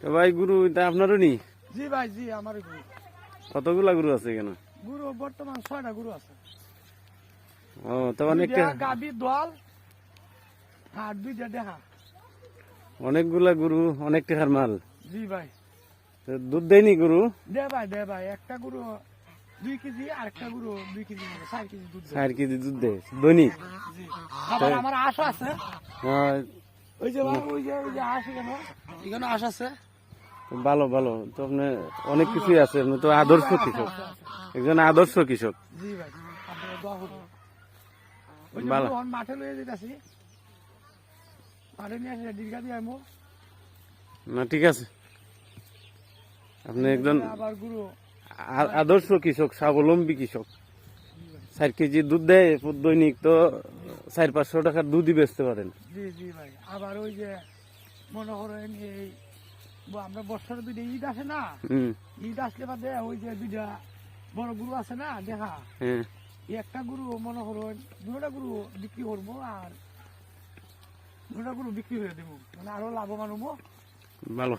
তো ভাই গুরু এটা আপনারও নি? জি ভাই, জি আমার গুরু। কতগুলা গুরু আছে কেন? গুরু বর্তমান 6টা গুরু আছে। ও তো অনেকটা গাবি দল আর 2টা দেখা। অনেকগুলা গুরু, অনেক টাকার মাল। জি ভাই। তো দুধ দেয়নি গুরু? দে ভাই একটা গুরু 2 কেজি আর একটা গুরু 2 কেজি, 4 কেজি দুধ দেয়। 4 কেজি দুধ দেয় দৈনিক? জি। আবার আমার আশ আছে। হ্যাঁ, ওই যে ভাই, ওই যে আশ এখানে আশ আছে। ভালো ভালো তো আপনি অনেক কিছুই আছে, আপনি তো আদর্শ কৃষক, একজন আদর্শ কৃষক। জি ভাই, আপনারা দোয়া করুন। ওই যে ভালো। মোহন মাঠে লয়ে যেতেছি, মাঠে নিয়ে আসে দীর্ঘা দিয়ে আমো। না ঠিক আছে, আপনি একজন আবার গুরু। আদর্শ কৃষক, স্বাবলম্বী কৃষক। 4 কেজি দুধ দেয় দৈনিক, তো 400-500 টাকার দুধই বেচতে পারেন। জি জি ভাই, আবার ওই যে মনে করেন এই আমরা বছরে 2টা ঈদ আসে না, ঈদ আসলে বাদে ওই যে 2টা বড় গুরু আছে না দেখা, হ্যাঁ, এই একটা গুরু মনে করেন 2টা গুরু বিক্রি করবো আর 2টা গুরু বিক্রি হয়ে দেবো, মানে আরো লাভবান হবো। ভালো।